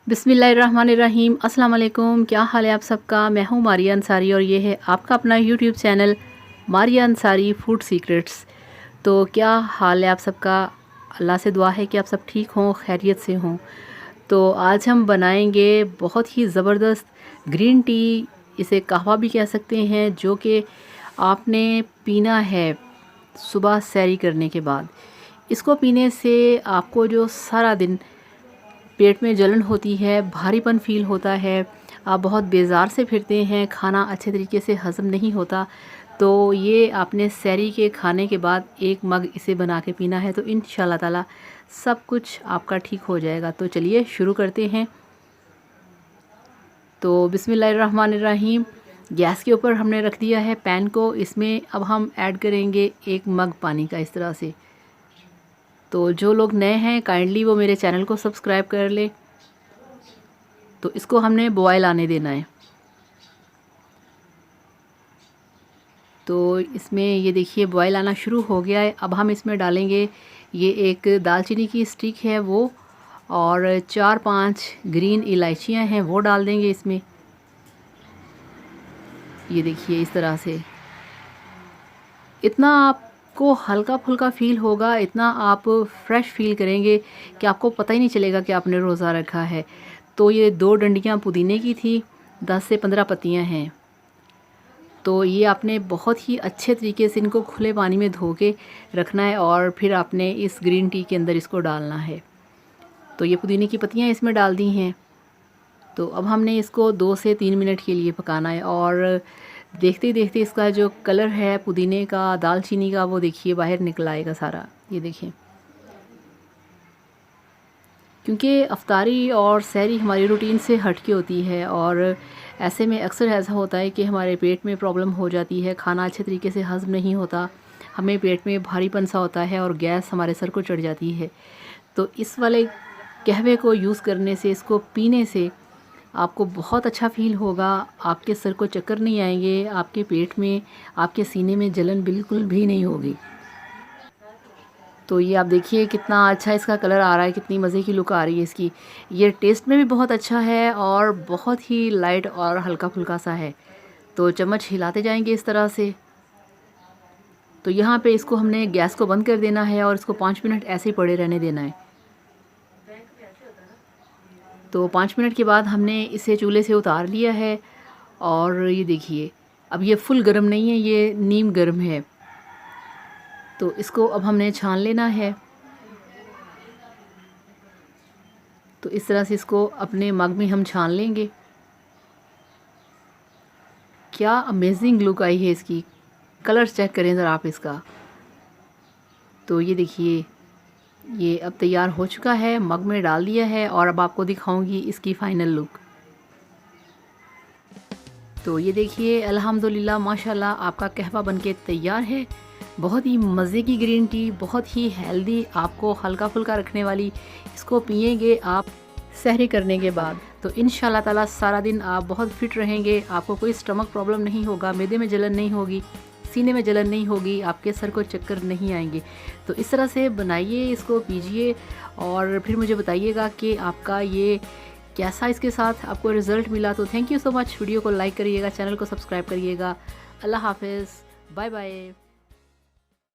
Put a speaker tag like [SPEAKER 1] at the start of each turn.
[SPEAKER 1] बिस्मिल्लाहिर्रहमानिर्रहीम। अस्सलाम वालेकुम। क्या हाल है आप सबका। मैं हूँ मारिया अंसारी और ये है आपका अपना YouTube channel Maria Ansari food secrets. तो क्या हाल है आप सबका। अल्लाह से दुआ है कि आप सब ठीक हों, खैरियत से हों। तो आज हम बनाएंगे बहुत ही ज़बरदस्त ग्रीन टी, इसे कहवा भी कह सकते हैं, जो कि आपने पीना है सुबह सैरी करने के बाद। इसको पीने से आपको जो सारा दिन पेट में जलन होती है, भारीपन फील होता है, आप बहुत बेजार से फिरते हैं, खाना अच्छे तरीके से हज़म नहीं होता, तो ये आपने सैरी के खाने के बाद एक मग इसे बना के पीना है, तो इंशाल्लाह ताला सब कुछ आपका ठीक हो जाएगा। तो चलिए शुरू करते हैं। तो बिस्मिल्लाहिर्रहमानिर्रहीम। गैस के ऊपर हमने रख दिया है पैन को। इसमें अब हम ऐड करेंगे एक मग पानी का, इस तरह से। तो जो लोग नए हैं काइंडली वो मेरे चैनल को सब्सक्राइब कर ले। तो इसको हमने बॉयल आने देना है। तो इसमें ये देखिए बॉयल आना शुरू हो गया है। अब हम इसमें डालेंगे, ये एक दालचीनी की स्टिक है वो, और 4-5 ग्रीन इलायचियां हैं वो डाल देंगे इसमें। ये देखिए इस तरह से। इतना आपको हल्का फुल्का फ़ील होगा, इतना आप फ्रेश फ़ील करेंगे कि आपको पता ही नहीं चलेगा कि आपने रोज़ा रखा है। तो ये 2 डंडियाँ पुदीने की थी, 10 से 15 पत्तियाँ हैं। तो ये आपने बहुत ही अच्छे तरीके से इनको खुले पानी में धो के रखना है और फिर आपने इस ग्रीन टी के अंदर इसको डालना है। तो ये पुदीने की पत्तियाँ इसमें डाल दी हैं। तो अब हमने इसको 2 से 3 मिनट के लिए पकाना है, और देखते ही देखते इसका जो कलर है पुदीने का, दालचीनी का, वो देखिए बाहर निकल आएगा सारा। ये देखिए, क्योंकि अफ्तारी और सहरी हमारी रूटीन से हट के होती है, और ऐसे में अक्सर ऐसा होता है कि हमारे पेट में प्रॉब्लम हो जाती है, खाना अच्छे तरीके से हज़म नहीं होता, हमें पेट में भारीपन सा होता है और गैस हमारे सर को चढ़ जाती है। तो इस वाले कहवे को यूज़ करने से, इसको पीने से आपको बहुत अच्छा फ़ील होगा। आपके सर को चक्कर नहीं आएंगे, आपके पेट में, आपके सीने में जलन बिल्कुल भी नहीं होगी। तो ये आप देखिए कितना अच्छा इसका कलर आ रहा है, कितनी मज़े की लुक आ रही है इसकी। ये टेस्ट में भी बहुत अच्छा है और बहुत ही लाइट और हल्का फुल्का सा है। तो चम्मच हिलाते जाएंगे इस तरह से। तो यहाँ पे इसको हमने गैस को बंद कर देना है और इसको 5 मिनट ऐसे ही पड़े रहने देना है। तो 5 मिनट के बाद हमने इसे चूल्हे से उतार लिया है, और ये देखिए अब ये फुल गर्म नहीं है, ये नीम गर्म है। तो इसको अब हमने छान लेना है। तो इस तरह से इसको अपने मग में हम छान लेंगे। क्या अमेजिंग लुक आई है इसकी, कलर चेक करें ज़रा आप इसका। तो ये देखिए ये अब तैयार हो चुका है, मग में डाल दिया है, और अब आपको दिखाऊंगी इसकी फ़ाइनल लुक। तो ये देखिए अल्हम्दुलिल्लाह माशाल्लाह आपका कहवा बनके तैयार है। बहुत ही मज़े की ग्रीन टी, बहुत ही हेल्दी, आपको हल्का फुल्का रखने वाली। इसको पिएंगे आप सहरी करने के बाद, तो इंशाल्लाह ताला सारा दिन आप बहुत फिट रहेंगे। आपको कोई स्टमक प्रॉब्लम नहीं होगा, मैदे में जलन नहीं होगी, सीने में जलन नहीं होगी, आपके सर को चक्कर नहीं आएंगे। तो इस तरह से बनाइए, इसको पीजिए, और फिर मुझे बताइएगा कि आपका ये कैसा इसके साथ आपको रिज़ल्ट मिला। तो thank you so much. Video को लाइक करिएगा, चैनल को सब्सक्राइब करिएगा। अल्लाह हाफिज़, बाय बाय।